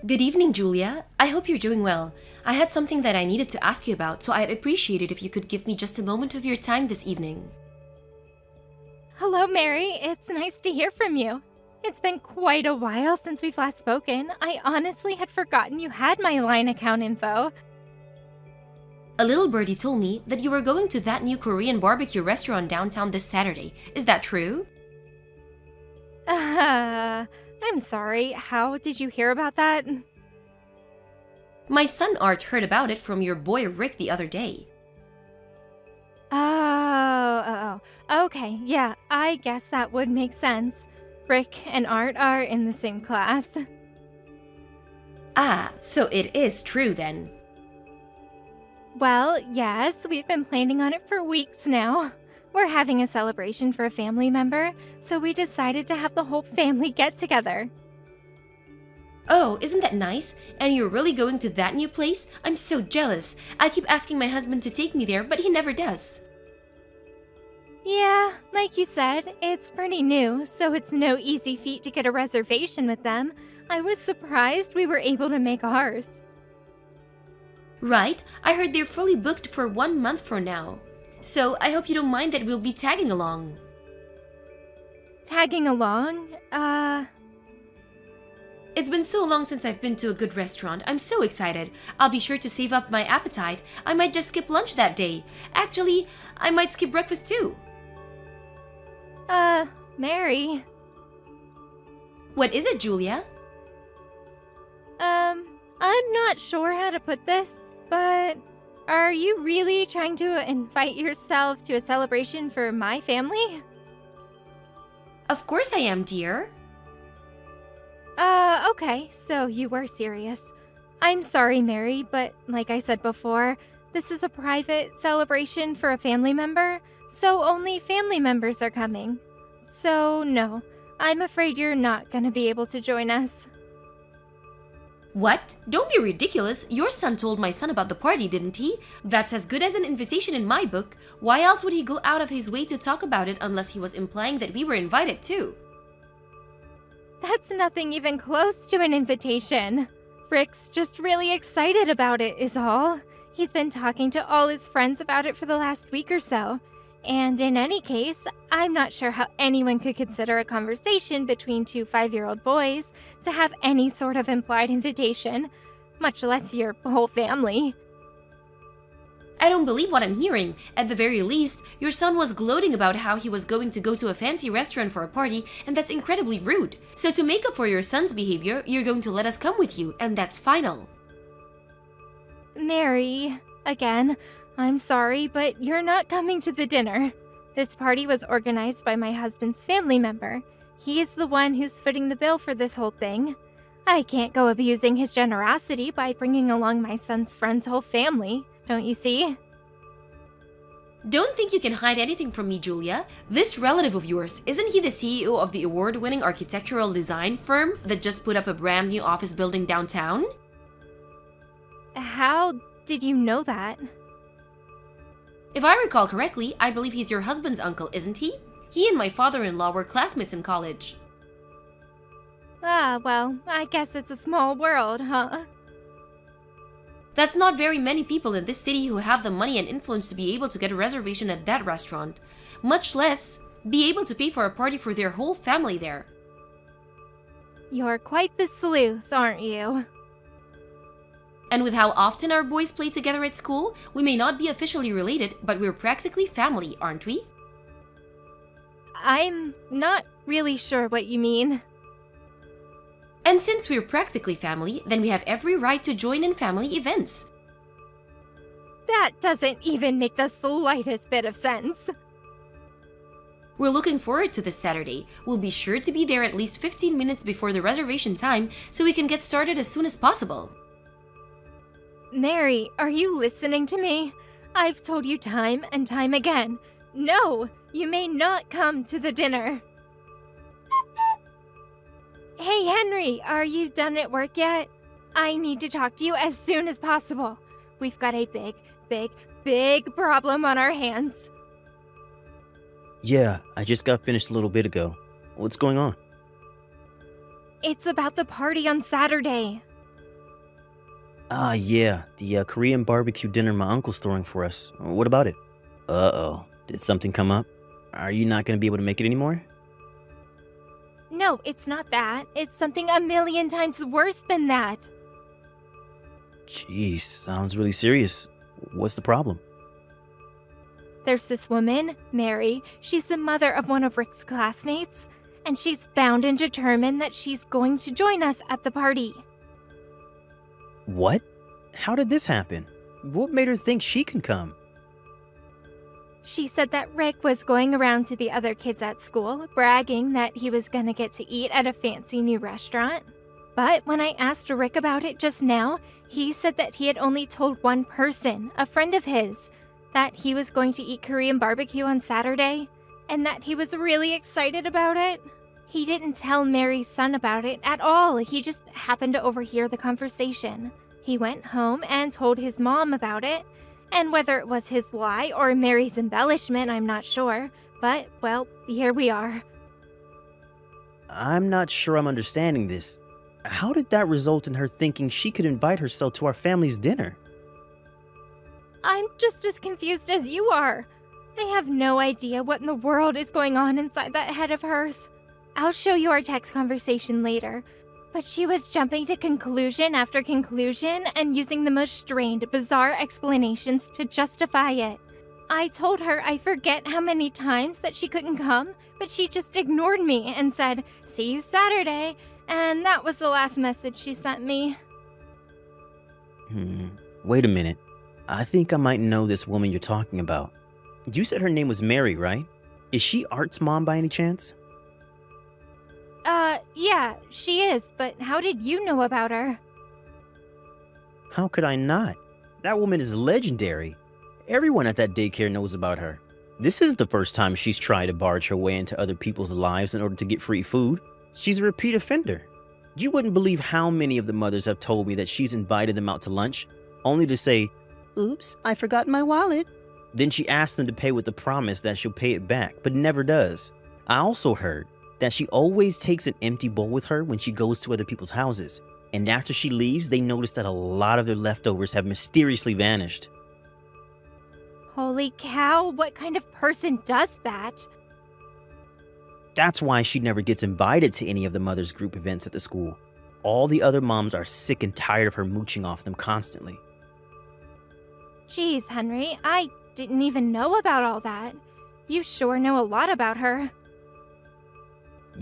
Good evening, Julia. I hope you're doing well. I had something that I needed to ask you about, so I'd appreciate it if you could give me just a moment of your time this evening. Hello, Mary. It's nice to hear from you. It's been quite a while since we've last spoken. I honestly had forgotten you had my line account info. A little birdie told me that you were going to that new Korean barbecue restaurant downtown this Saturday. Is that true? I'm sorry. How did you hear about that? My son Art heard about it from your boy Rick the other day. Okay, yeah, I guess that would make sense. Rick and Art are in the same class. Ah, so it is true then. Well, yes, we've been planning on it for weeks now. We're having a celebration for a family member, so we decided to have the whole family get together. Oh, isn't that nice? And you're really going to that new place? I'm so jealous. I keep asking my husband to take me there, but he never does. Yeah, like you said, it's pretty new, so it's no easy feat to get a reservation with them. I was surprised we were able to make ours. Right, I heard they're fully booked for 1 month from now. So I hope you don't mind that we'll be tagging along. Tagging along? It's been so long since I've been to a good restaurant. I'm so excited. I'll be sure to save up my appetite. I might just skip lunch that day. Actually, I might skip breakfast too. Mary. What is it, Julia? I'm not sure how to put this, but are you really trying to invite yourself to a celebration for my family? Of course I am, dear. Okay, so you were serious. I'm sorry, Mary, but like I said before, this is a private celebration for a family member, so only family members are coming. So, no, I'm afraid you're not gonna be able to join us. What? Don't be ridiculous. Your son told my son about the party, didn't he? That's as good as an invitation in my book. Why else would he go out of his way to talk about it unless he was implying that we were invited too? That's nothing even close to an invitation. Rick's just really excited about it, is all. He's been talking to all his friends about it for the last week or so. And in any case, I'm not sure how anyone could consider a conversation between two 5-year-old boys to have any sort of implied invitation, much less your whole family. I don't believe what I'm hearing. At the very least, your son was gloating about how he was going to go to a fancy restaurant for a party, and that's incredibly rude. So to make up for your son's behavior, you're going to let us come with you, and that's final. Mary, again, I'm sorry, but you're not coming to the dinner. This party was organized by my husband's family member. He is the one who's footing the bill for this whole thing. I can't go abusing his generosity by bringing along my son's friend's whole family, don't you see? Don't think you can hide anything from me, Julia. This relative of yours, isn't he the CEO of the award-winning architectural design firm that just put up a brand new office building downtown? How did you know that? If I recall correctly, I believe he's your husband's uncle, isn't he? He and my father-in-law were classmates in college. Ah, well, I guess it's a small world, huh? That's not very many people in this city who have the money and influence to be able to get a reservation at that restaurant, much less be able to pay for a party for their whole family there. You're quite the sleuth, aren't you? And with how often our boys play together at school, we may not be officially related, but we're practically family, aren't we? I'm not really sure what you mean. And since we're practically family, then we have every right to join in family events. That doesn't even make the slightest bit of sense. We're looking forward to this Saturday. We'll be sure to be there at least 15 minutes before the reservation time so we can get started as soon as possible. Mary, are you listening to me? I've told you time and time again. No, you may not come to the dinner. Hey, Henry, are you done at work yet? I need to talk to you as soon as possible. We've got a big problem on our hands. Yeah, I just got finished a little bit ago. What's going on? It's about the party on Saturday. Ah, yeah, the Korean barbecue dinner my uncle's throwing for us. What about it? Uh-oh, did something come up? Are you not going to be able to make it anymore? No, it's not that. It's something a million times worse than that. Jeez, sounds really serious. What's the problem? There's this woman, Mary. She's the mother of one of Rick's classmates, and she's bound and determined that she's going to join us at the party. What? How did this happen? What made her think she can come? She said that Rick was going around to the other kids at school, bragging that he was gonna get to eat at a fancy new restaurant. But when I asked Rick about it just now, he said that he had only told one person, a friend of his, that he was going to eat Korean barbecue on Saturday, and that he was really excited about it. He didn't tell Mary's son about it at all. He just happened to overhear the conversation. He went home and told his mom about it, and whether it was his lie or Mary's embellishment, I'm not sure. But, well, here we are. I'm not sure I'm understanding this. How did that result in her thinking she could invite herself to our family's dinner? I'm just as confused as you are. I have no idea what in the world is going on inside that head of hers. I'll show you our text conversation later. But she was jumping to conclusion after conclusion and using the most strained, bizarre explanations to justify it. I told her I forget how many times that she couldn't come, but she just ignored me and said, "See you Saturday," and that was the last message she sent me. Wait a minute. I think I might know this woman you're talking about. You said her name was Mary, right? Is she Art's mom by any chance? Yeah, she is, but how did you know about her? How could I not? That woman is legendary. Everyone at that daycare knows about her. This isn't the first time she's tried to barge her way into other people's lives in order to get free food. She's a repeat offender. You wouldn't believe how many of the mothers have told me that she's invited them out to lunch, only to say, "Oops, I forgot my wallet." Then she asks them to pay with the promise that she'll pay it back, but never does. I also heard that she always takes an empty bowl with her when she goes to other people's houses. And after she leaves, they notice that a lot of their leftovers have mysteriously vanished. Holy cow, what kind of person does that? That's why she never gets invited to any of the mothers' group events at the school. All the other moms are sick and tired of her mooching off them constantly. Jeez, Henry, I didn't even know about all that. You sure know a lot about her.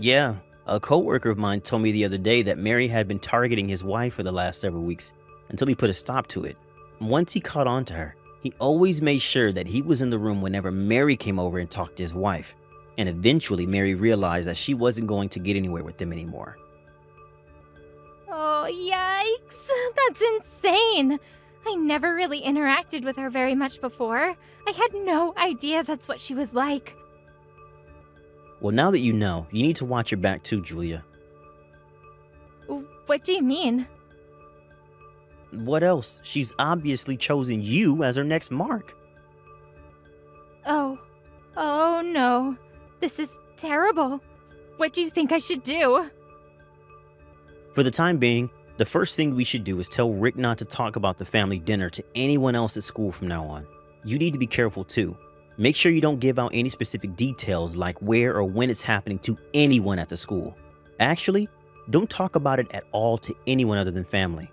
Yeah, a coworker of mine told me the other day that Mary had been targeting his wife for the last several weeks until he put a stop to it. Once he caught on to her, he always made sure that he was in the room whenever Mary came over and talked to his wife. And eventually Mary realized that she wasn't going to get anywhere with them anymore. Oh, yikes! That's insane! I never really interacted with her very much before. I had no idea that's what she was like. Well, now that you know, you need to watch your back too, Julia. What do you mean? What else? She's obviously chosen you as her next mark. Oh no. This is terrible. What do you think I should do? For the time being, the first thing we should do is tell Rick not to talk about the family dinner to anyone else at school from now on. You need to be careful too. Make sure you don't give out any specific details like where or when it's happening to anyone at the school. Actually, don't talk about it at all to anyone other than family.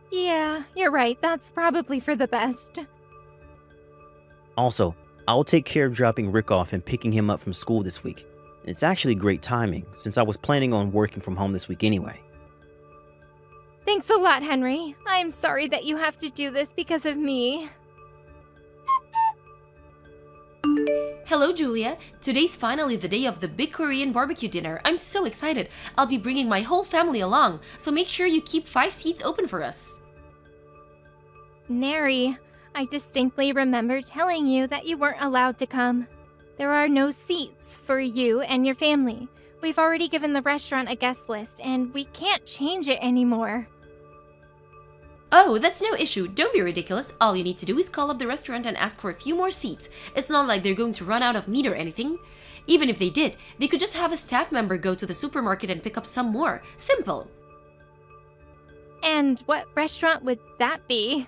Yeah, you're right. That's probably for the best. Also, I'll take care of dropping Rick off and picking him up from school this week. It's actually great timing, since I was planning on working from home this week anyway. Thanks a lot, Henry. I'm sorry that you have to do this because of me. Hello, Julia. Today's finally the day of the big Korean barbecue dinner. I'm so excited. I'll be bringing my whole family along, so make sure you keep 5 seats open for us. Mary, I distinctly remember telling you that you weren't allowed to come. There are no seats for you and your family. We've already given the restaurant a guest list, and we can't change it anymore. Oh, that's no issue. Don't be ridiculous. All you need to do is call up the restaurant and ask for a few more seats. It's not like they're going to run out of meat or anything. Even if they did, they could just have a staff member go to the supermarket and pick up some more. Simple. And what restaurant would that be?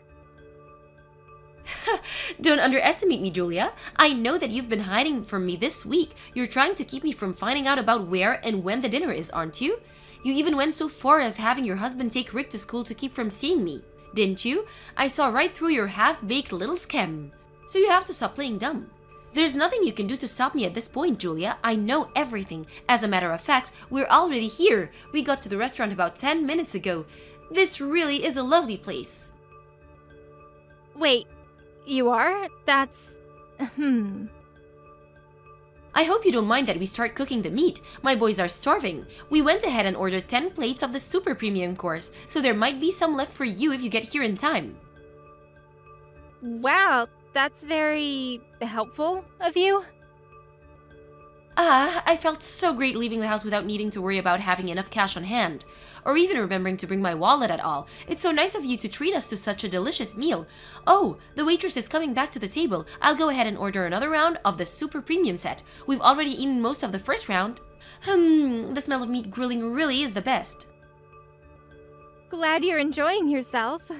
Don't underestimate me, Julia. I know that you've been hiding from me this week. You're trying to keep me from finding out about where and when the dinner is, aren't you? You even went so far as having your husband take Rick to school to keep from seeing me, didn't you? I saw right through your half-baked little scam. So you have to stop playing dumb. There's nothing you can do to stop me at this point, Julia. I know everything. As a matter of fact, we're already here. We got to the restaurant about 10 minutes ago. This really is a lovely place. Wait, you are? That's... I hope you don't mind that we start cooking the meat. My boys are starving. We went ahead and ordered 10 plates of the super premium course, so there might be some left for you if you get here in time. Wow, that's very helpful of you. I felt so great leaving the house without needing to worry about having enough cash on hand, or even remembering to bring my wallet at all. It's so nice of you to treat us to such a delicious meal. Oh, the waitress is coming back to the table. I'll go ahead and order another round of the super premium set. We've already eaten most of the first round. The smell of meat grilling really is the best. Glad you're enjoying yourself.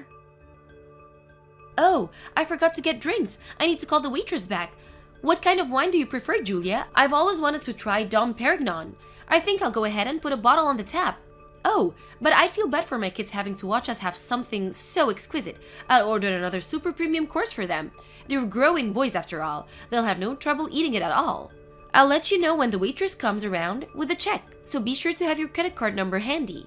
Oh, I forgot to get drinks. I need to call the waitress back. What kind of wine do you prefer, Julia? I've always wanted to try Dom Perignon. I think I'll go ahead and put a bottle on the tap. Oh, but I'd feel bad for my kids having to watch us have something so exquisite. I'll order another super premium course for them. They're growing boys after all. They'll have no trouble eating it at all. I'll let you know when the waitress comes around with a check, so be sure to have your credit card number handy.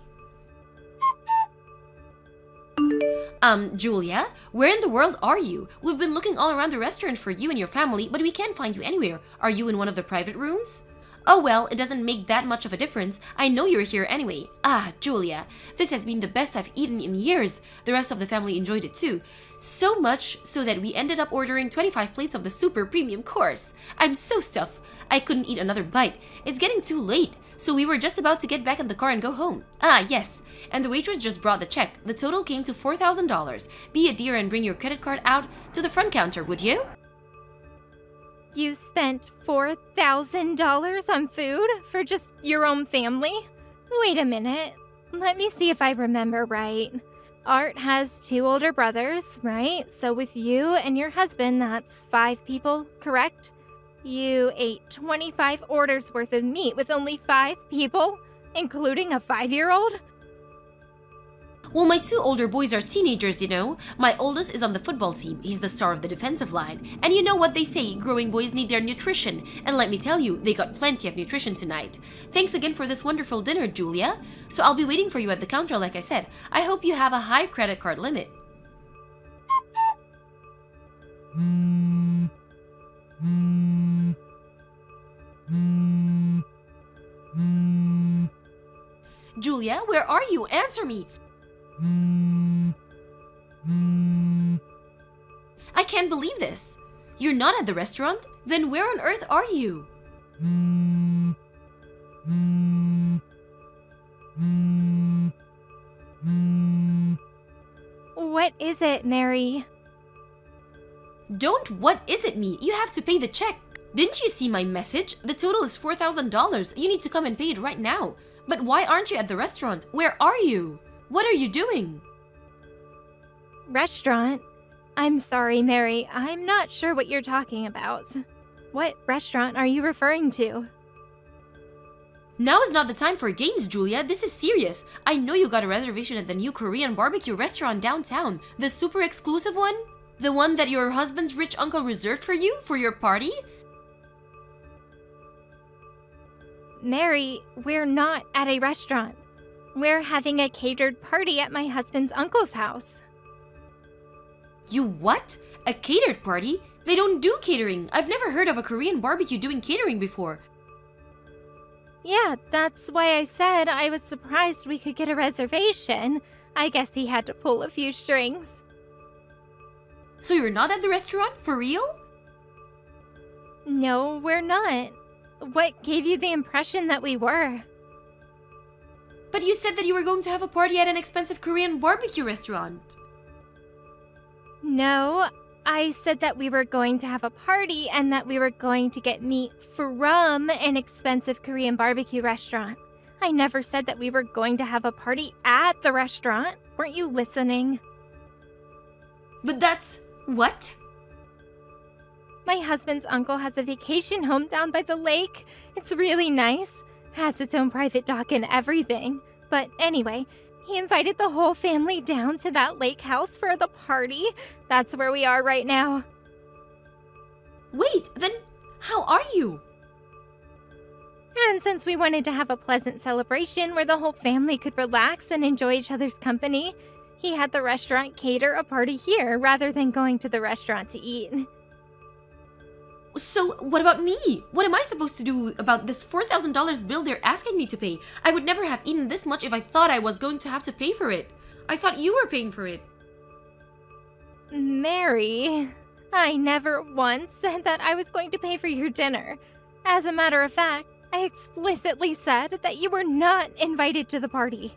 Julia, where in the world are you? We've been looking all around the restaurant for you and your family, but we can't find you anywhere. Are you in one of the private rooms? Oh well, it doesn't make that much of a difference. I know you're here anyway. Julia, this has been the best I've eaten in years. The rest of the family enjoyed it too. So much so that we ended up ordering 25 plates of the super premium course. I'm so stuffed. I couldn't eat another bite. It's getting too late, so we were just about to get back in the car and go home. Yes. And the waitress just brought the check. The total came to $4,000. Be a dear and bring your credit card out to the front counter, would you? You spent $4,000 on food for just your own family? Wait a minute. Let me see if I remember right. Art has 2 older brothers, right? So with you and your husband, that's 5 people, correct? You ate 25 orders worth of meat with only 5 people, including a 5-year-old? Well, my 2 older boys are teenagers, you know. My oldest is on the football team. He's the star of the defensive line. And you know what they say, growing boys need their nutrition. And let me tell you, they got plenty of nutrition tonight. Thanks again for this wonderful dinner, Julia. So I'll be waiting for you at the counter like I said. I hope you have a high credit card limit. Julia, where are you? Answer me! I can't believe this. You're not at the restaurant? Then where on earth are you? What is it, Mary? Don't what is it me? You have to pay the check. Didn't you see my message? The total is $4,000. You need to come and pay it right now. But why aren't you at the restaurant? Where are you? What are you doing? Restaurant? I'm sorry, Mary. I'm not sure what you're talking about. What restaurant are you referring to? Now is not the time for games, Julia. This is serious. I know you got a reservation at the new Korean barbecue restaurant downtown. The super exclusive one? The one that your husband's rich uncle reserved for you for your party? Mary, we're not at a restaurant. We're having a catered party at my husband's uncle's house. You what? A catered party? They don't do catering. I've never heard of a Korean barbecue doing catering before. Yeah, that's why I said I was surprised we could get a reservation. I guess he had to pull a few strings. So you're not at the restaurant? For real? No, we're not. What gave you the impression that we were? But you said that you were going to have a party at an expensive Korean barbecue restaurant. No, I said that we were going to have a party and that we were going to get meat from an expensive Korean barbecue restaurant. I never said that we were going to have a party at the restaurant. Weren't you listening? But that's... what? My husband's uncle has a vacation home down by the lake. It's really nice. Has its own private dock and everything. But anyway, he invited the whole family down to that lake house for the party. That's where we are right now. Wait, then how are you? And since we wanted to have a pleasant celebration where the whole family could relax and enjoy each other's company, he had the restaurant cater a party here rather than going to the restaurant to eat. So, what about me? What am I supposed to do about this $4,000 bill they're asking me to pay? I would never have eaten this much if I thought I was going to have to pay for it. I thought you were paying for it. Mary, I never once said that I was going to pay for your dinner. As a matter of fact, I explicitly said that you were not invited to the party.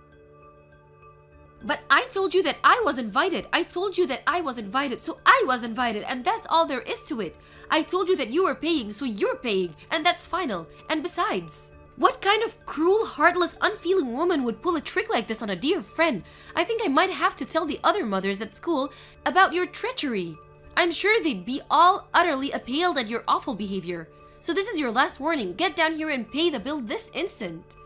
But I told you that I was invited. I told you that I was invited, so I was invited, and that's all there is to it. I told you that you were paying, so you're paying, and that's final. And besides, what kind of cruel, heartless, unfeeling woman would pull a trick like this on a dear friend? I think I might have to tell the other mothers at school about your treachery. I'm sure they'd be all utterly appalled at your awful behavior. So this is your last warning. Get down here and pay the bill this instant.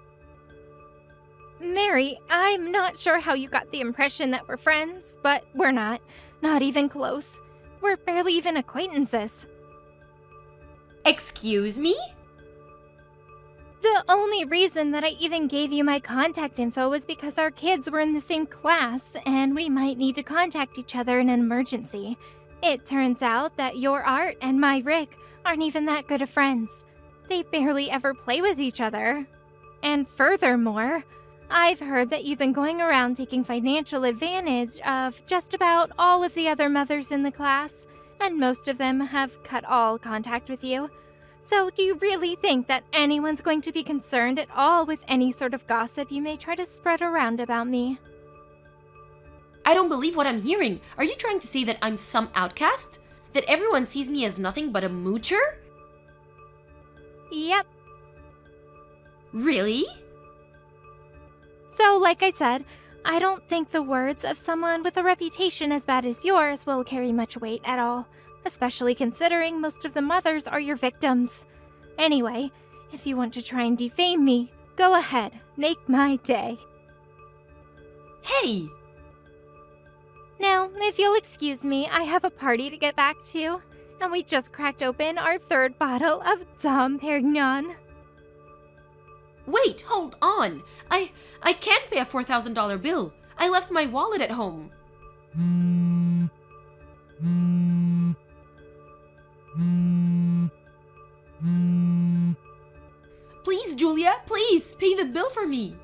Mary, I'm not sure how you got the impression that we're friends, but we're not. Not even close. We're barely even acquaintances. Excuse me? The only reason that I even gave you my contact info was because our kids were in the same class and we might need to contact each other in an emergency. It turns out that your Art and my Rick aren't even that good of friends. They barely ever play with each other. And furthermore, I've heard that you've been going around taking financial advantage of just about all of the other mothers in the class, and most of them have cut all contact with you. So do you really think that anyone's going to be concerned at all with any sort of gossip you may try to spread around about me? I don't believe what I'm hearing. Are you trying to say that I'm some outcast? That everyone sees me as nothing but a moocher? Yep. Really? So, like I said, I don't think the words of someone with a reputation as bad as yours will carry much weight at all, especially considering most of the mothers are your victims. Anyway, if you want to try and defame me, go ahead, make my day. Hey! Now, if you'll excuse me, I have a party to get back to, and we just cracked open our third bottle of Dom Perignon. Wait, hold on. I can't pay a $4,000 bill. I left my wallet at home. Please, Julia, please, pay the bill for me.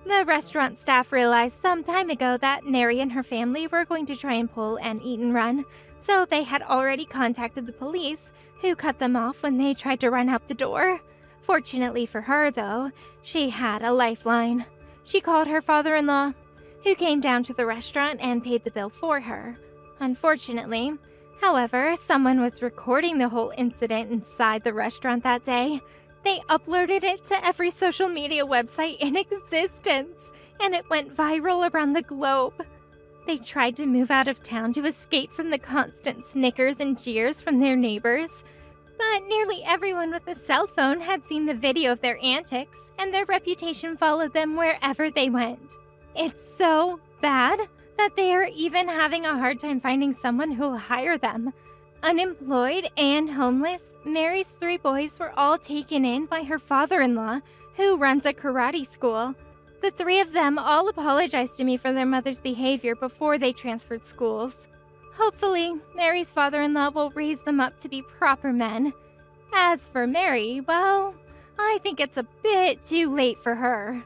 The restaurant staff realized some time ago that Mary and her family were going to try and pull an eat and run, so they had already contacted the police, who cut them off when they tried to run out the door. Fortunately for her, though, she had a lifeline. She called her father-in-law, who came down to the restaurant and paid the bill for her. Unfortunately, however, someone was recording the whole incident inside the restaurant that day. They uploaded it to every social media website in existence, and it went viral around the globe. They tried to move out of town to escape from the constant snickers and jeers from their neighbors, but nearly everyone with a cell phone had seen the video of their antics, and their reputation followed them wherever they went. It's so bad that they are even having a hard time finding someone who'll hire them. Unemployed and homeless, Mary's 3 boys were all taken in by her father-in-law, who runs a karate school. The 3 of them all apologized to me for their mother's behavior before they transferred schools. Hopefully, Mary's father-in-law will raise them up to be proper men. As for Mary, well, I think it's a bit too late for her.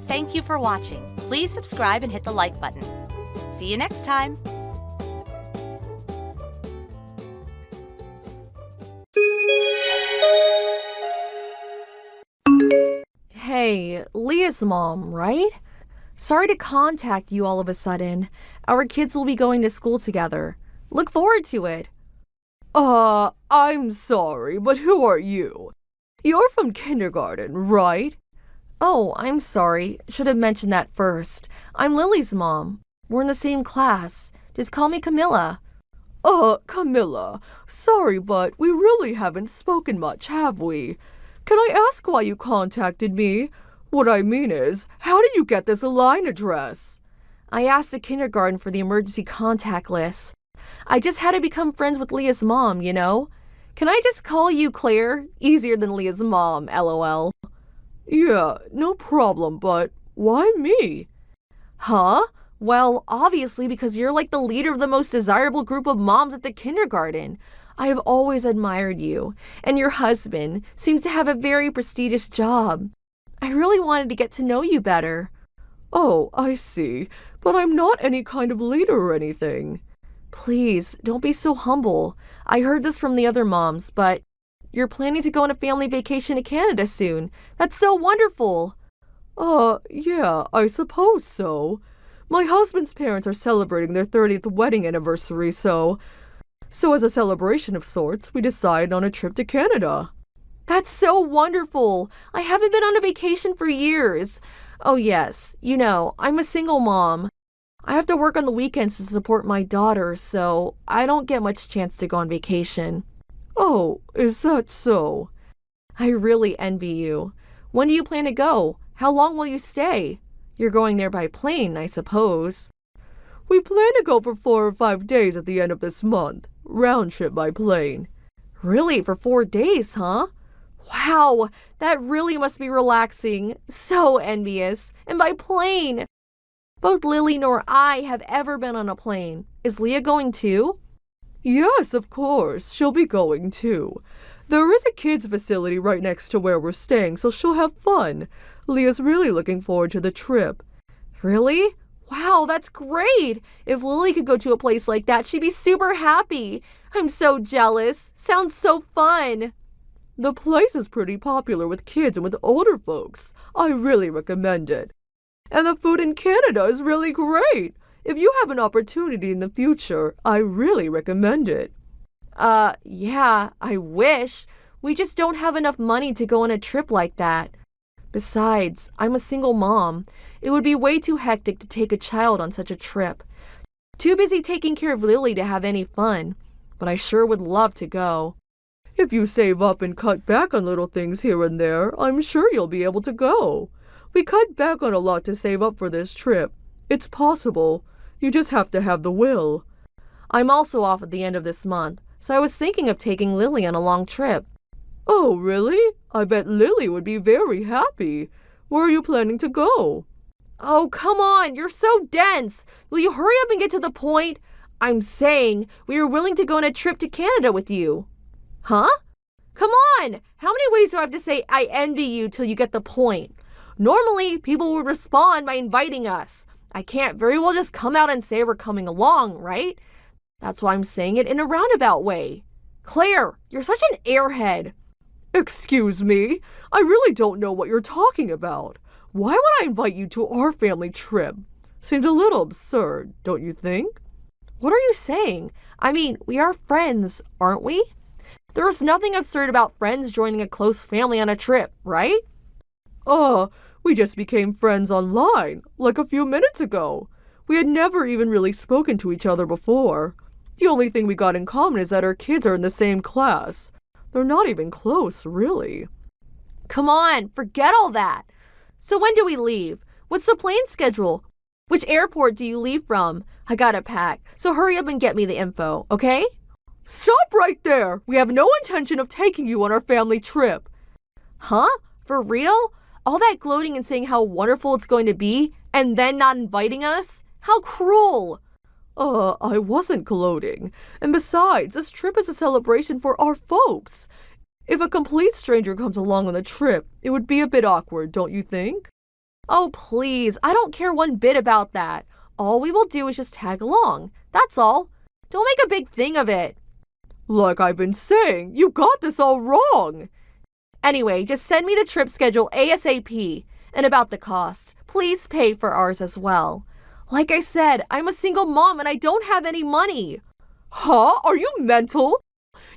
Thank you for watching. Please subscribe and hit the like button. See you next time. Hey, Leah's mom, right? Sorry to contact you all of a sudden. Our kids will be going to school together. Look forward to it. I'm sorry, but who are you? You're from kindergarten, right? Oh, I'm sorry. Should have mentioned that first. I'm Lily's mom. We're in the same class. Just call me Camilla. Camilla. Sorry, but we really haven't spoken much, have we? Can I ask why you contacted me? What I mean is, how did you get this line address? I asked the kindergarten for the emergency contact list. I just had to become friends with Leah's mom, you know? Can I just call you Claire? Easier than Leah's mom, LOL. Yeah, no problem, but why me? Huh? Well, obviously because you're like the leader of the most desirable group of moms at the kindergarten. I have always admired you, and your husband seems to have a very prestigious job. I really wanted to get to know you better. Oh, I see, but I'm not any kind of leader or anything. Please, don't be so humble. I heard this from the other moms, but you're planning to go on a family vacation to Canada soon. That's so wonderful. Yeah, I suppose so. My husband's parents are celebrating their 30th wedding anniversary, so as a celebration of sorts, we decided on a trip to Canada. That's so wonderful. I haven't been on a vacation for years. Oh yes, you know, I'm a single mom. I have to work on the weekends to support my daughter, so I don't get much chance to go on vacation. Oh, is that so? I really envy you. When do you plan to go? How long will you stay? You're going there by plane, I suppose. We plan to go for 4 or 5 days at the end of this month. Round trip by plane. Really? For 4 days, huh? Wow, that really must be relaxing. So envious. And by plane. Both Lily nor I have ever been on a plane. Is Leah going too? Yes, of course. She'll be going too. There is a kids' facility right next to where we're staying, so she'll have fun. Leah's really looking forward to the trip. Really? Wow, that's great! If Lily could go to a place like that, she'd be super happy. I'm so jealous. Sounds so fun. The place is pretty popular with kids and with older folks. I really recommend it. And the food in Canada is really great. If you have an opportunity in the future, I really recommend it. Yeah, I wish. We just don't have enough money to go on a trip like that. Besides, I'm a single mom. It would be way too hectic to take a child on such a trip. Too busy taking care of Lily to have any fun. But I sure would love to go. If you save up and cut back on little things here and there, I'm sure you'll be able to go. We cut back on a lot to save up for this trip. It's possible. You just have to have the will. I'm also off at the end of this month, so I was thinking of taking Lily on a long trip. Oh, really? I bet Lily would be very happy. Where are you planning to go? Oh, come on, you're so dense. Will you hurry up and get to the point? I'm saying we are willing to go on a trip to Canada with you. Huh? Come on! How many ways do I have to say I envy you till you get the point? Normally, people would respond by inviting us. I can't very well just come out and say we're coming along, right? That's why I'm saying it in a roundabout way. Claire, you're such an airhead. Excuse me? I really don't know what you're talking about. Why would I invite you to our family trip? Seems a little absurd, don't you think? What are you saying? I mean, we are friends, aren't we? There is nothing absurd about friends joining a close family on a trip, right? We just became friends online, like a few minutes ago. We had never even really spoken to each other before. The only thing we got in common is that our kids are in the same class. They're not even close, really. Come on, forget all that. So when do we leave? What's the plane schedule? Which airport do you leave from? I gotta pack, so hurry up and get me the info, okay? Stop right there! We have no intention of taking you on our family trip. Huh? For real? All that gloating and saying how wonderful it's going to be, and then not inviting us? How cruel! I wasn't gloating. And besides, this trip is a celebration for our folks. If a complete stranger comes along on the trip, it would be a bit awkward, don't you think? Oh, please, I don't care one bit about that. All we will do is just tag along. That's all. Don't make a big thing of it. Like I've been saying, you got this all wrong. Anyway, just send me the trip schedule ASAP. And about the cost, please pay for ours as well. Like I said, I'm a single mom and I don't have any money. Huh? Are you mental?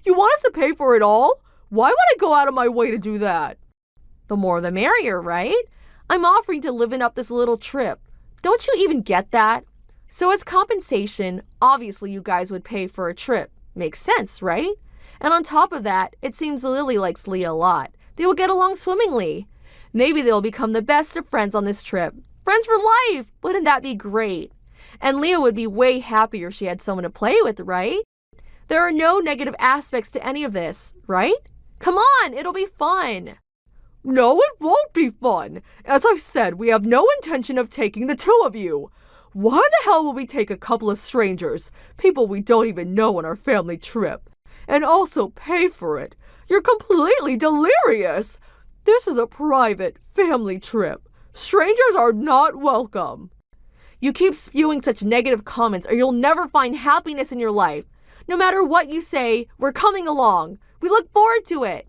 You want us to pay for it all? Why would I go out of my way to do that? The more the merrier, right? I'm offering to liven up this little trip. Don't you even get that? So as compensation, obviously you guys would pay for a trip. Makes sense, right? And on top of that, it seems Lily likes Leah a lot. They will get along swimmingly. Maybe they'll become the best of friends on this trip. Friends for life! Wouldn't that be great? And Leah would be way happier if she had someone to play with, right? There are no negative aspects to any of this, right? Come on, it'll be fun. No, it won't be fun. As I said, we have no intention of taking the two of you. Why the hell will we take a couple of strangers, people we don't even know, on our family trip? And also pay for it? You're completely delirious. This is a private family trip. Strangers are not welcome. You keep spewing such negative comments or you'll never find happiness in your life. No matter what you say, we're coming along. We look forward to it.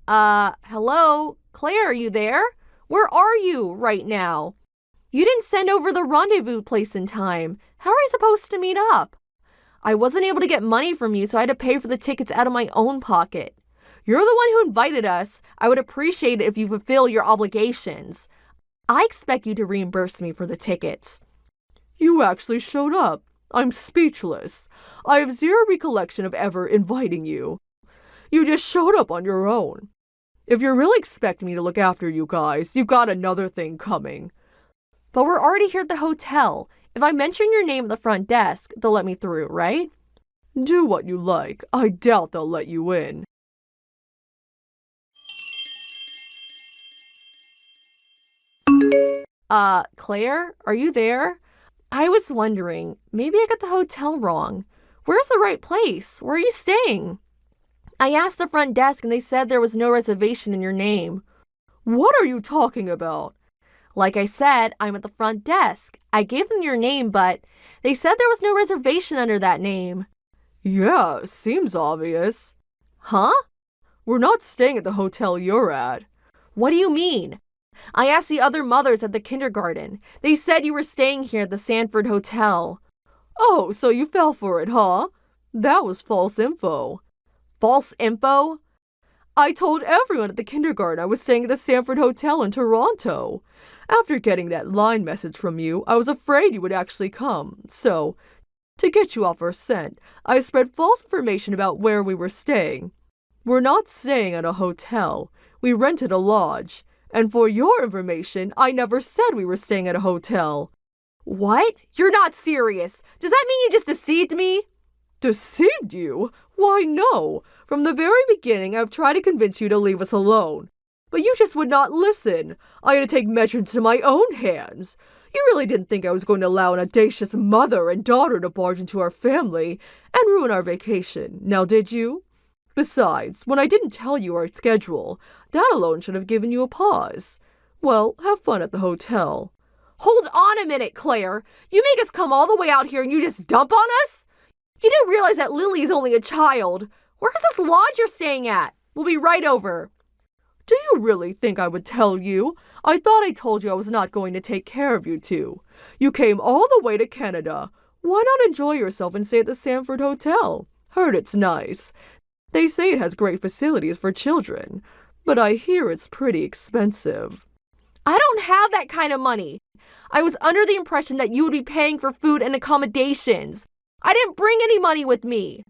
Hello? Claire, are you there? Where are you right now? You didn't send over the rendezvous place in time. How are we supposed to meet up? I wasn't able to get money from you, so I had to pay for the tickets out of my own pocket. You're the one who invited us. I would appreciate it if you fulfill your obligations. I expect you to reimburse me for the tickets. You actually showed up. I'm speechless. I have zero recollection of ever inviting you. You just showed up on your own. If you're really expecting me to look after you guys, you've got another thing coming. But we're already here at the hotel. If I mention your name at the front desk, they'll let me through, right? Do what you like. I doubt they'll let you in. Claire, are you there? I was wondering, maybe I got the hotel wrong. Where's the right place? Where are you staying? I asked the front desk and they said there was no reservation in your name. What are you talking about? Like I said, I'm at the front desk. I gave them your name, but they said there was no reservation under that name. Yeah, seems obvious. Huh? We're not staying at the hotel you're at. What do you mean? I asked the other mothers at the kindergarten. They said you were staying here at the Sanford Hotel. Oh, so you fell for it, huh? That was false info. False info? I told everyone at the kindergarten I was staying at the Sanford Hotel in Toronto. After getting that line message from you, I was afraid you would actually come. So, to get you off our scent, I spread false information about where we were staying. We're not staying at a hotel. We rented a lodge. And for your information, I never said we were staying at a hotel. What? You're not serious. Does that mean you just deceived me? Deceived you? Why, no. From the very beginning, I've tried to convince you to leave us alone. But you just would not listen. I had to take measures into my own hands. You really didn't think I was going to allow an audacious mother and daughter to barge into our family and ruin our vacation, now did you? Besides, when I didn't tell you our schedule, that alone should have given you a pause. Well, have fun at the hotel. Hold on a minute, Claire. You make us come all the way out here and you just dump on us? You do realize that Lily's only a child. Where's this lodge you're staying at? We'll be right over. Do you really think I would tell you? I thought I told you I was not going to take care of you two. You came all the way to Canada. Why not enjoy yourself and stay at the Sanford Hotel? Heard it's nice. They say it has great facilities for children, but I hear it's pretty expensive. I don't have that kind of money. I was under the impression that you would be paying for food and accommodations. I didn't bring any money with me.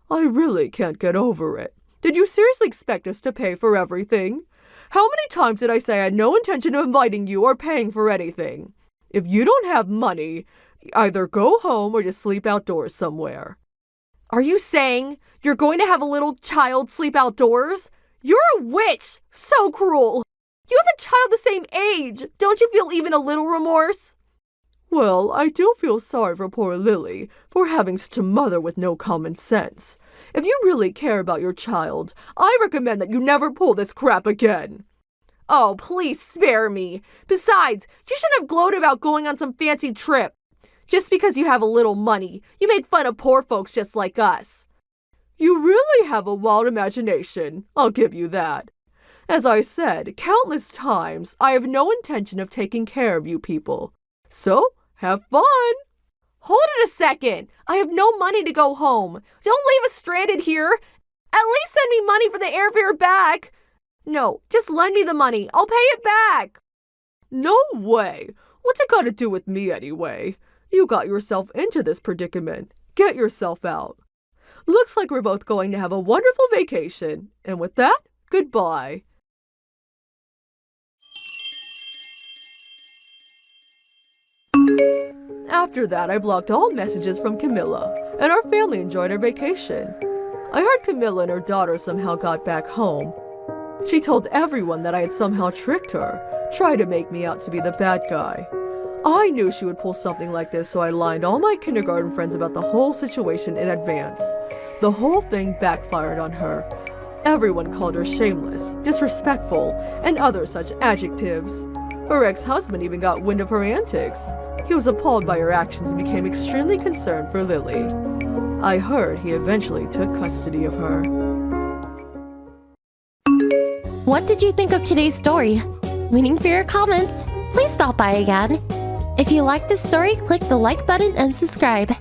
I really can't get over it. Did you seriously expect us to pay for everything? How many times did I say I had no intention of inviting you or paying for anything? If you don't have money, either go home or just sleep outdoors somewhere. Are you saying you're going to have a little child sleep outdoors? You're a witch! So cruel! You have a child the same age! Don't you feel even a little remorse? Well, I do feel sorry for poor Lily for having such a mother with no common sense. If you really care about your child, I recommend that you never pull this crap again. Oh, please spare me. Besides, you shouldn't have gloated about going on some fancy trip. Just because you have a little money, you make fun of poor folks just like us. You really have a wild imagination, I'll give you that. As I said countless times, I have no intention of taking care of you people. So, have fun! Hold it a second. I have no money to go home. Don't leave us stranded here. At least send me money for the airfare back. No, just lend me the money. I'll pay it back. No way. What's it got to do with me anyway? You got yourself into this predicament. Get yourself out. Looks like we're both going to have a wonderful vacation. And with that, goodbye. After that, I blocked all messages from Camilla, and our family enjoyed our vacation. I heard Camilla and her daughter somehow got back home. She told everyone that I had somehow tricked her, tried to make me out to be the bad guy. I knew she would pull something like this, so I lied all my kindergarten friends about the whole situation in advance. The whole thing backfired on her. Everyone called her shameless, disrespectful, and other such adjectives. Her ex-husband even got wind of her antics. He was appalled by her actions and became extremely concerned for Lily. I heard he eventually took custody of her. What did you think of today's story? Waiting for your comments. Please stop by again. If you like this story, click the like button and subscribe.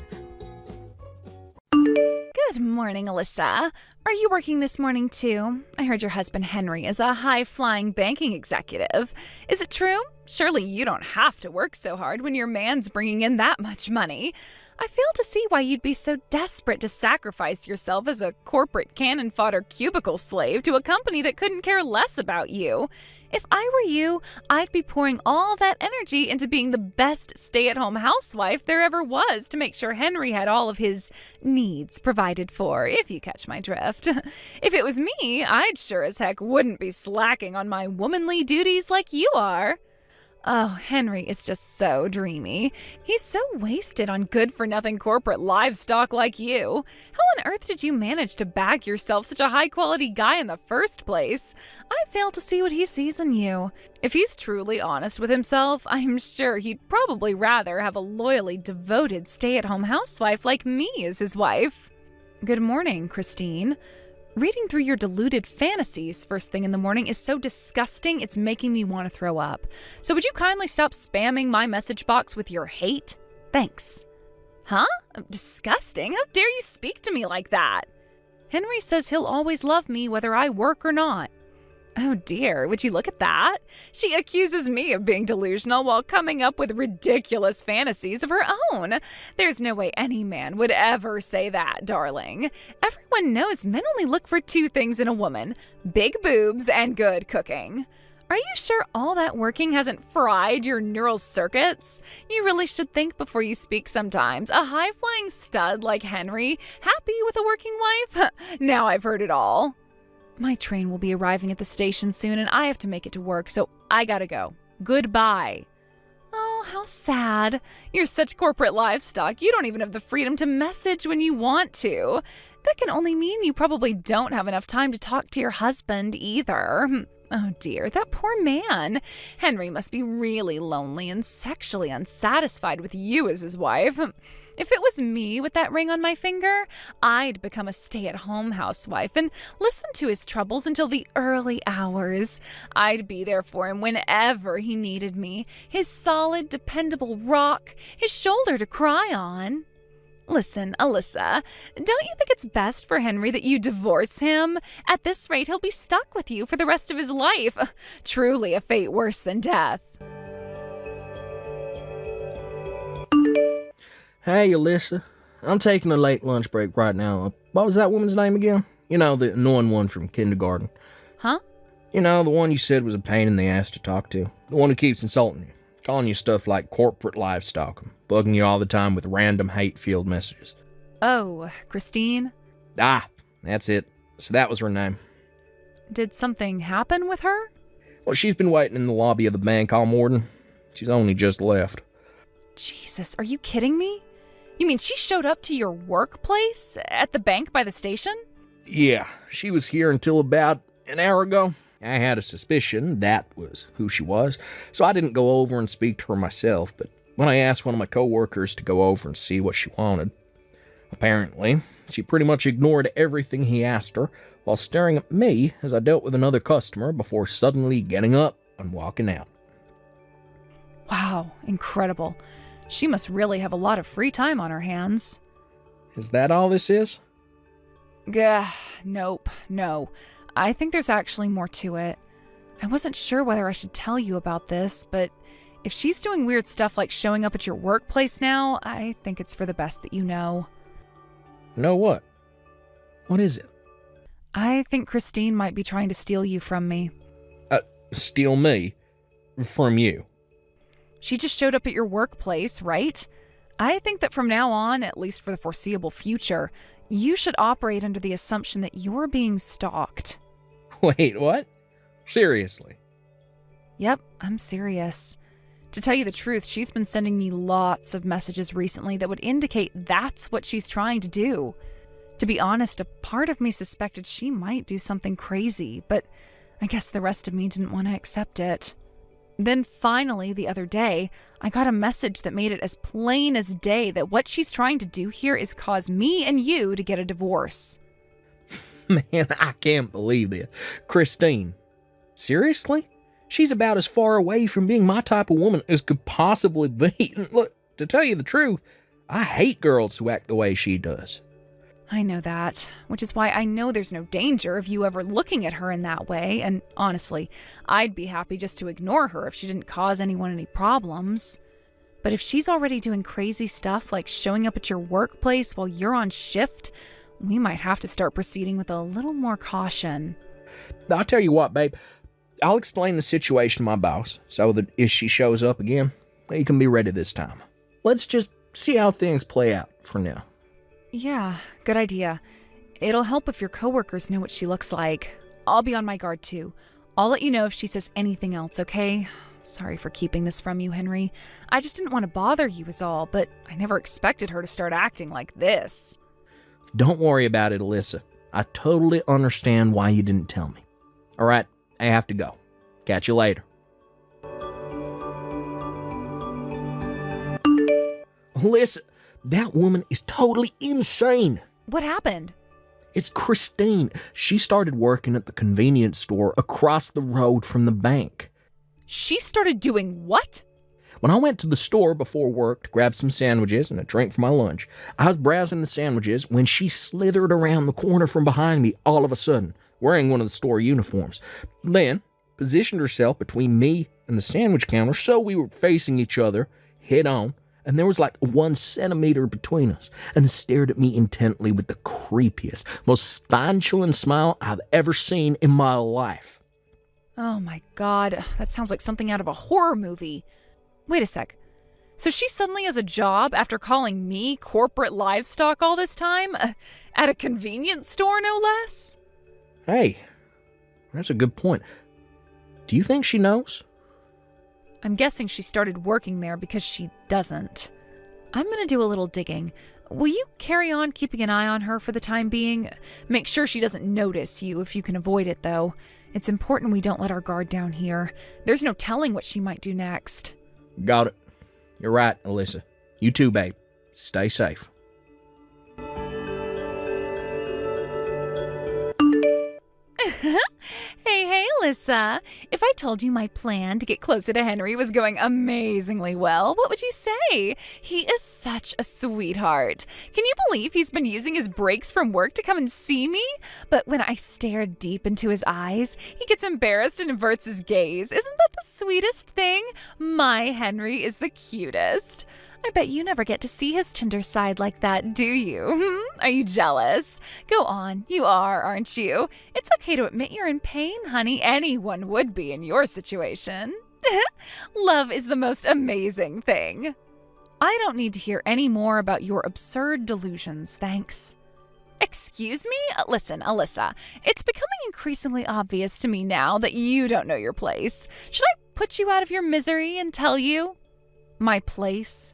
Good morning, Alyssa. Are you working this morning too? I heard your husband Henry is a high-flying banking executive. Is it true? Surely you don't have to work so hard when your man's bringing in that much money. I fail to see why you'd be so desperate to sacrifice yourself as a corporate cannon fodder cubicle slave to a company that couldn't care less about you. If I were you, I'd be pouring all that energy into being the best stay-at-home housewife there ever was to make sure Henry had all of his needs provided for, if you catch my drift. If it was me, I'd sure as heck wouldn't be slacking on my womanly duties like you are. Oh, Henry is just so dreamy. He's so wasted on good-for-nothing corporate livestock like you. How on earth did you manage to bag yourself such a high-quality guy in the first place? I fail to see what he sees in you. If he's truly honest with himself, I'm sure he'd probably rather have a loyally devoted stay-at-home housewife like me as his wife. Good morning, Christine. Reading through your deluded fantasies first thing in the morning is so disgusting it's making me want to throw up. So would you kindly stop spamming my message box with your hate? Thanks. Huh? Disgusting? How dare you speak to me like that? Henry says he'll always love me whether I work or not. Oh dear, would you look at that? She accuses me of being delusional while coming up with ridiculous fantasies of her own. There's no way any man would ever say that, darling. Everyone knows men only look for two things in a woman: big boobs and good cooking. Are you sure all that working hasn't fried your neural circuits? You really should think before you speak sometimes. A high-flying stud like Henry, happy with a working wife? Now I've heard it all. My train will be arriving at the station soon and I have to make it to work, so I gotta go. Goodbye. Oh, how sad. You're such corporate livestock, you don't even have the freedom to message when you want to. That can only mean you probably don't have enough time to talk to your husband either. Oh dear, that poor man. Henry must be really lonely and sexually unsatisfied with you as his wife. If it was me with that ring on my finger, I'd become a stay-at-home housewife and listen to his troubles until the early hours. I'd be there for him whenever he needed me, his solid, dependable rock, his shoulder to cry on. Listen, Alyssa, don't you think it's best for Henry that you divorce him? At this rate, he'll be stuck with you for the rest of his life. Truly a fate worse than death. Hey, Alyssa. I'm taking a late lunch break right now. What was that woman's name again? You know, the annoying one from kindergarten. Huh? You know, the one you said was a pain in the ass to talk to. The one who keeps insulting you, calling you stuff like corporate livestock, and bugging you all the time with random hate-filled messages. Oh, Christine? Ah, that's it. So that was her name. Did something happen with her? Well, she's been waiting in the lobby of the bank all morning. She's only just left. Jesus, are you kidding me? You mean she showed up to your workplace at the bank by the station? Yeah, she was here until about an hour ago. I had a suspicion that was who she was, so I didn't go over and speak to her myself, but when I asked one of my coworkers to go over and see what she wanted, apparently, she pretty much ignored everything he asked her while staring at me as I dealt with another customer before suddenly getting up and walking out. Wow, incredible. She must really have a lot of free time on her hands. Is that all this is? Gah, nope, no. I think there's actually more to it. I wasn't sure whether I should tell you about this, but if she's doing weird stuff like showing up at your workplace now, I think it's for the best that you know. Know what? What is it? I think Christine might be trying to steal you from me. Steal me? From you? She just showed up at your workplace, right? I think that from now on, at least for the foreseeable future, you should operate under the assumption that you're being stalked. Wait, what? Seriously? Yep, I'm serious. To tell you the truth, she's been sending me lots of messages recently that would indicate that's what she's trying to do. To be honest, a part of me suspected she might do something crazy, but I guess the rest of me didn't want to accept it. Then finally, the other day, I got a message that made it as plain as day that what she's trying to do here is cause me and you to get a divorce. Man, I can't believe this. Christine, seriously? She's about as far away from being my type of woman as could possibly be. Look, to tell you the truth, I hate girls who act the way she does. I know that, which is why I know there's no danger of you ever looking at her in that way, and honestly, I'd be happy just to ignore her if she didn't cause anyone any problems. But if she's already doing crazy stuff like showing up at your workplace while you're on shift, we might have to start proceeding with a little more caution. I'll tell you what, babe. I'll explain the situation to my boss so that if she shows up again, he can be ready this time. Let's just see how things play out for now. Yeah, good idea. It'll help if your coworkers know what she looks like. I'll be on my guard too. I'll let you know if she says anything else, okay? Sorry for keeping this from you, Henry. I just didn't want to bother you is all, but I never expected her to start acting like this. Don't worry about it, Alyssa. I totally understand why you didn't tell me. All right, I have to go. Catch you later. Alyssa, that woman is totally insane. What happened? It's Christine. She started working at the convenience store across the road from the bank. She started doing what? When I went to the store before work to grab some sandwiches and a drink for my lunch, I was browsing the sandwiches when she slithered around the corner from behind me all of a sudden, wearing one of the store uniforms. Then positioned herself between me and the sandwich counter so we were facing each other head on, and there was like 1 centimeter between us, and stared at me intently with the creepiest, most spine-chilling smile I've ever seen in my life. Oh my god, that sounds like something out of a horror movie. Wait a sec. So she suddenly has a job after calling me corporate livestock all this time? At a convenience store, no less? Hey, that's a good point. Do you think she knows? I'm guessing she started working there because she doesn't. I'm gonna do a little digging. Will you carry on keeping an eye on her for the time being? Make sure she doesn't notice you if you can avoid it, though. It's important we don't let our guard down here. There's no telling what she might do next. Got it. You're right, Alyssa. You too, babe. Stay safe. Hey, Alyssa. If I told you my plan to get closer to Henry was going amazingly well, what would you say? He is such a sweetheart. Can you believe he's been using his breaks from work to come and see me? But when I stare deep into his eyes, he gets embarrassed and averts his gaze. Isn't that the sweetest thing? My Henry is the cutest. I bet you never get to see his tender side like that, do you? Are you jealous? Go on, you are, aren't you? It's okay to admit you're in pain, honey. Anyone would be in your situation. Love is the most amazing thing. I don't need to hear any more about your absurd delusions, thanks. Excuse me? Listen, Alyssa, it's becoming increasingly obvious to me now that you don't know your place. Should I put you out of your misery and tell you? My place?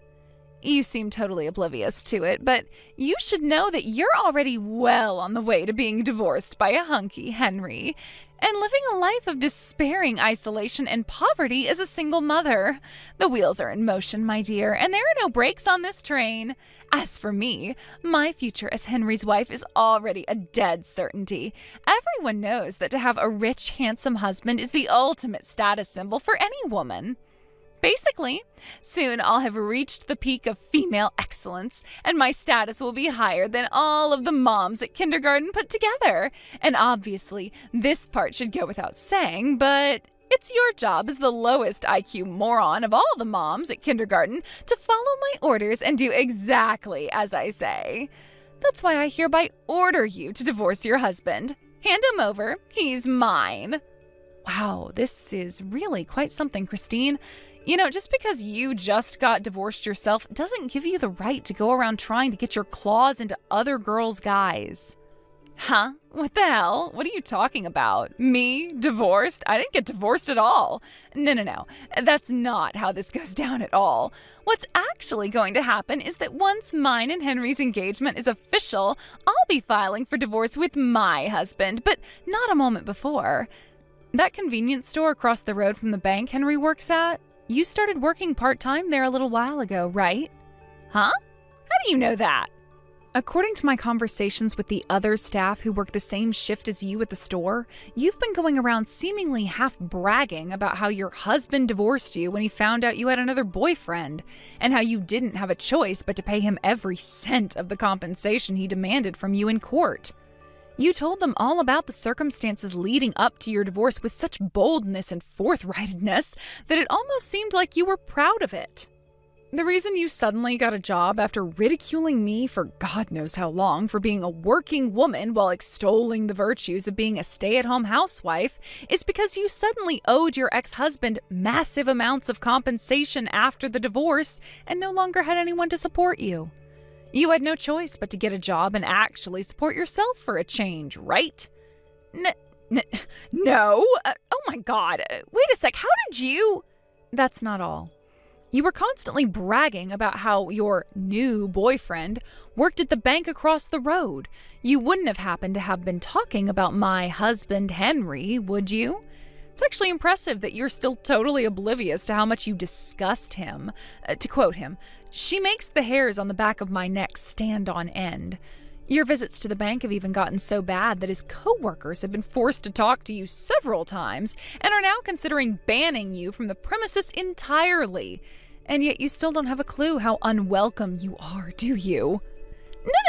You seem totally oblivious to it, but you should know that you're already well on the way to being divorced by a hunky Henry and living a life of despairing isolation and poverty as a single mother. The wheels are in motion, my dear, and there are no brakes on this train. As for me, my future as Henry's wife is already a dead certainty. Everyone knows that to have a rich, handsome husband is the ultimate status symbol for any woman. Basically, soon I'll have reached the peak of female excellence, and my status will be higher than all of the moms at kindergarten put together. And obviously, this part should go without saying, but it's your job as the lowest IQ moron of all the moms at kindergarten to follow my orders and do exactly as I say. That's why I hereby order you to divorce your husband. Hand him over. He's mine. Wow, this is really quite something, Christine. You know, just because you just got divorced yourself doesn't give you the right to go around trying to get your claws into other girls' guys. Huh? What the hell? What are you talking about? Me? Divorced? I didn't get divorced at all. No. That's not how this goes down at all. What's actually going to happen is that once mine and Henry's engagement is official, I'll be filing for divorce with my husband, but not a moment before. That convenience store across the road from the bank Henry works at, you started working part-time there a little while ago, right? Huh? How do you know that? According to my conversations with the other staff who work the same shift as you at the store, you've been going around seemingly half bragging about how your husband divorced you when he found out you had another boyfriend, and how you didn't have a choice but to pay him every cent of the compensation he demanded from you in court. You told them all about the circumstances leading up to your divorce with such boldness and forthrightedness that it almost seemed like you were proud of it. The reason you suddenly got a job after ridiculing me for God knows how long for being a working woman while extolling the virtues of being a stay-at-home housewife is because you suddenly owed your ex-husband massive amounts of compensation after the divorce and no longer had anyone to support you. You had no choice but to get a job and actually support yourself for a change, right? No. Oh my God. Wait a sec. How did you... That's not all. You were constantly bragging about how your new boyfriend worked at the bank across the road. You wouldn't have happened to have been talking about my husband, Henry, would you? It's actually impressive that you're still totally oblivious to how much you disgust him. To quote him, "She makes the hairs on the back of my neck stand on end." Your visits to the bank have even gotten so bad that his co-workers have been forced to talk to you several times and are now considering banning you from the premises entirely. And yet you still don't have a clue how unwelcome you are, do you?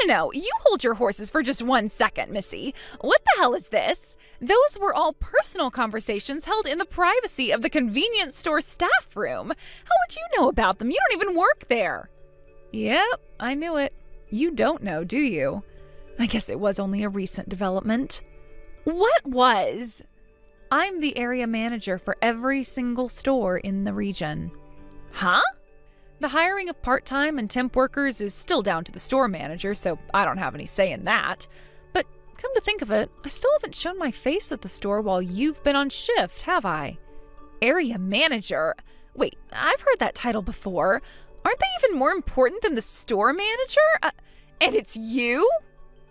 No. You hold your horses for just 1 second, Missy. What the hell is this? Those were all personal conversations held in the privacy of the convenience store staff room. How would you know about them? You don't even work there. Yep, I knew it. You don't know, do you? I guess it was only a recent development. What was? I'm the area manager for every single store in the region. Huh? The hiring of part-time and temp workers is still down to the store manager, so I don't have any say in that. But come to think of it, I still haven't shown my face at the store while you've been on shift, have I? Area manager? Wait, I've heard that title before. Aren't they even more important than the store manager? And it's you?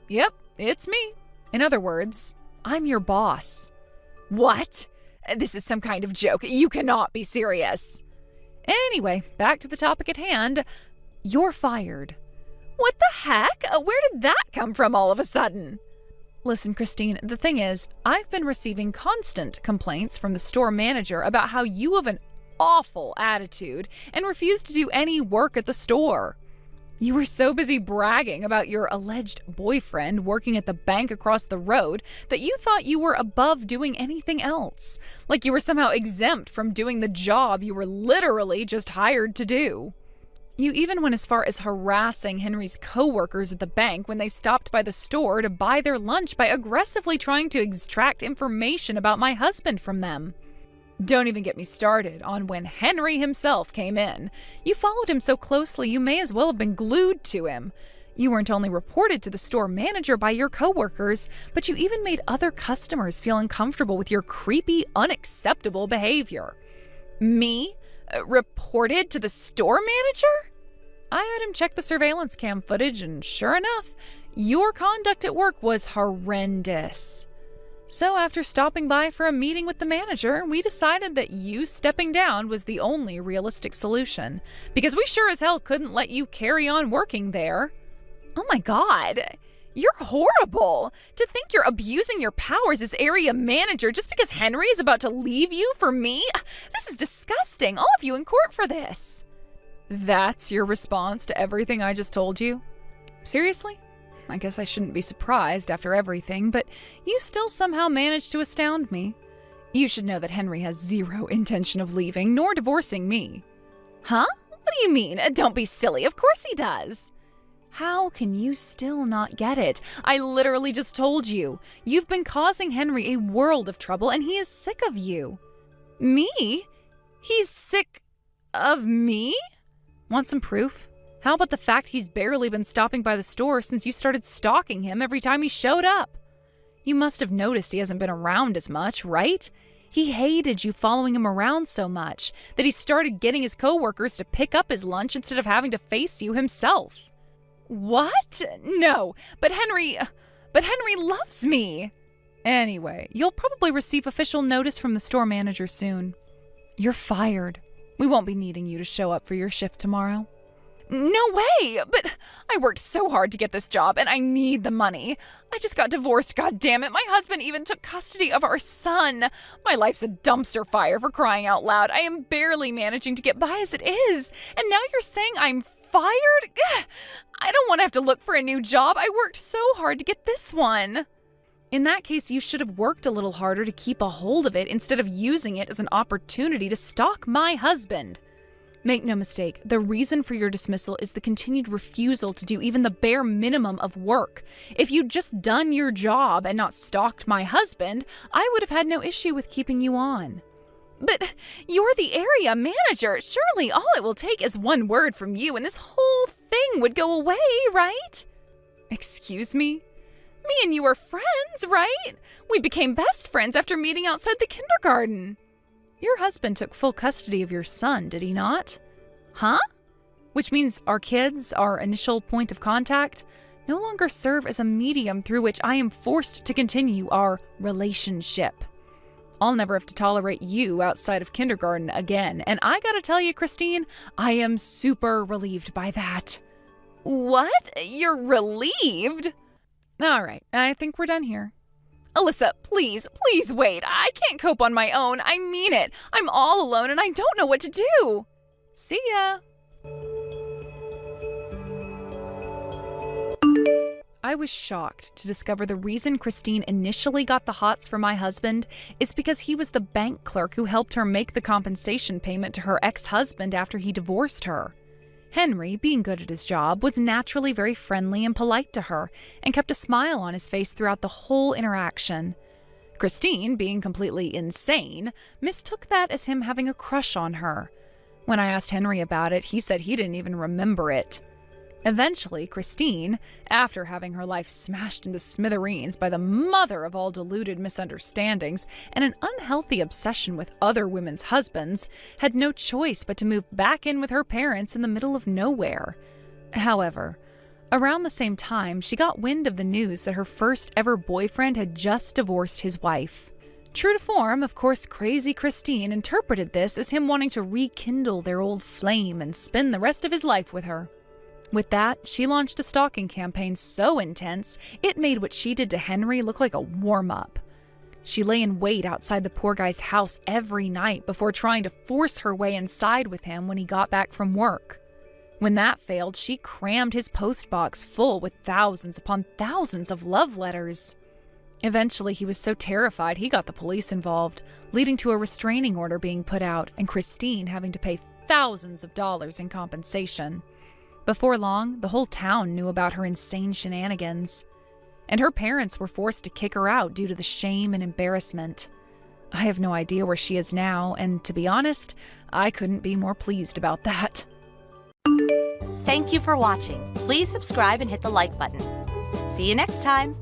Yep, it's me. In other words, I'm your boss. What? This is some kind of joke. You cannot be serious. Anyway, back to the topic at hand. You're fired. What the heck? Where did that come from all of a sudden? Listen, Christine, the thing is, I've been receiving constant complaints from the store manager about how you have an awful attitude and refuse to do any work at the store. You were so busy bragging about your alleged boyfriend working at the bank across the road that you thought you were above doing anything else, like you were somehow exempt from doing the job you were literally just hired to do. You even went as far as harassing Henry's co-workers at the bank when they stopped by the store to buy their lunch by aggressively trying to extract information about my husband from them. Don't even get me started on when Henry himself came in. You followed him so closely you may as well have been glued to him. You weren't only reported to the store manager by your coworkers, but you even made other customers feel uncomfortable with your creepy, unacceptable behavior. Me? Reported to the store manager? I had him check the surveillance cam footage, and sure enough, your conduct at work was horrendous. So after stopping by for a meeting with the manager, we decided that you stepping down was the only realistic solution, because we sure as hell couldn't let you carry on working there. Oh my God, You're horrible. To think you're abusing your powers as area manager just because Henry is about to leave you for me? This is disgusting. I'll have you in court for this. That's your response to everything I just told you? Seriously? I guess I shouldn't be surprised after everything, but you still somehow managed to astound me. You should know that Henry has zero intention of leaving, nor divorcing me. Huh? What do you mean? Don't be silly. Of course he does. How can you still not get it? I literally just told you. You've been causing Henry a world of trouble, and he is sick of you. Me? He's sick of me? Want some proof? How about the fact he's barely been stopping by the store since you started stalking him every time he showed up? You must have noticed he hasn't been around as much, right? He hated you following him around so much that he started getting his coworkers to pick up his lunch instead of having to face you himself. What? No, but Henry loves me. Anyway, you'll probably receive official notice from the store manager soon. You're fired. We won't be needing you to show up for your shift tomorrow. No way! But I worked so hard to get this job, and I need the money. I just got divorced, goddammit. My husband even took custody of our son. My life's a dumpster fire, for crying out loud. I am barely managing to get by as it is. And now you're saying I'm fired? Ugh. I don't want to have to look for a new job. I worked so hard to get this one. In that case, you should have worked a little harder to keep a hold of it instead of using it as an opportunity to stalk my husband. Make no mistake, the reason for your dismissal is the continued refusal to do even the bare minimum of work. If you'd just done your job and not stalked my husband, I would have had no issue with keeping you on. But you're the area manager. Surely all it will take is one word from you and this whole thing would go away, right? Excuse me? Me and you are friends, right? We became best friends after meeting outside the kindergarten. Your husband took full custody of your son, did he not? Huh? Which means our kids, our initial point of contact, no longer serve as a medium through which I am forced to continue our relationship. I'll never have to tolerate you outside of kindergarten again, and I gotta tell you, Christine, I am super relieved by that. What? You're relieved? All right, I think we're done here. Alyssa, please wait. I can't cope on my own. I mean it. I'm all alone and I don't know what to do. See ya. I was shocked to discover the reason Christine initially got the hots for my husband is because he was the bank clerk who helped her make the compensation payment to her ex-husband after he divorced her. Henry, being good at his job, was naturally very friendly and polite to her and kept a smile on his face throughout the whole interaction. Christine, being completely insane, mistook that as him having a crush on her. When I asked Henry about it, he said he didn't even remember it. Eventually, Christine, after having her life smashed into smithereens by the mother of all deluded misunderstandings and an unhealthy obsession with other women's husbands, had no choice but to move back in with her parents in the middle of nowhere. However, around the same time, she got wind of the news that her first ever boyfriend had just divorced his wife. True to form, of course, crazy Christine interpreted this as him wanting to rekindle their old flame and spend the rest of his life with her. With that, she launched a stalking campaign so intense, it made what she did to Henry look like a warm-up. She lay in wait outside the poor guy's house every night before trying to force her way inside with him when he got back from work. When that failed, she crammed his postbox full with thousands upon thousands of love letters. Eventually, he was so terrified he got the police involved, leading to a restraining order being put out and Christine having to pay thousands of dollars in compensation. Before long, the whole town knew about her insane shenanigans, and her parents were forced to kick her out due to the shame and embarrassment. I have no idea where she is now, and to be honest, I couldn't be more pleased about that. Thank you for watching. Please subscribe and hit the like button. See you next time.